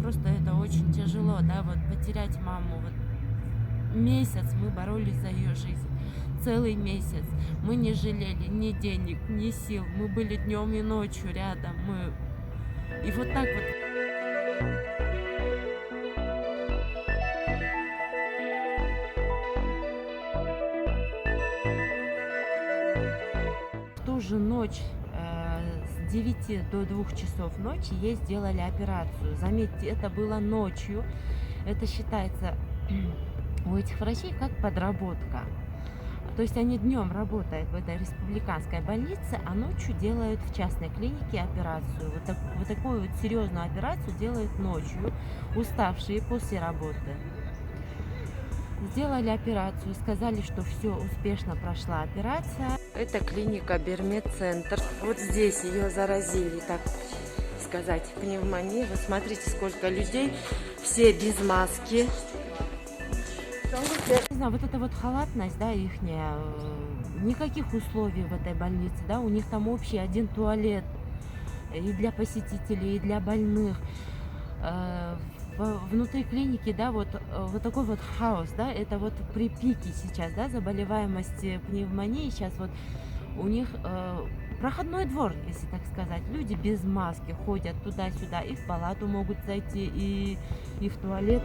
просто это очень тяжело, да, вот потерять маму. Вот месяц мы боролись за ее жизнь. Целый месяц. Мы не жалели ни денег, ни сил. Мы были днем и ночью рядом. И вот так вот в ту же ночь, с 9 до 2 часов ночи ей сделали операцию. Заметьте, это было ночью. Это считается у этих врачей как подработка. То есть они днем работают в этой республиканской больнице, а ночью делают в частной клинике операцию. Вот такую вот серьезную операцию делают ночью, уставшие после работы. Сделали операцию, сказали, что все успешно прошла операция. Это клиника Бермед-центр. Вот здесь ее заразили, так сказать, пневмонией. Вот смотрите, сколько людей, все без маски. Не знаю, вот эта вот халатность, да, ихняя, никаких условий в этой больнице, да, у них там общий один туалет и для посетителей, и для больных. Внутри клиники, да, вот такой вот хаос, да, это вот при пике сейчас, да, заболеваемости пневмонии, сейчас вот у них проходной двор, если так сказать. Люди без маски ходят туда-сюда, и в палату могут зайти, и в туалет.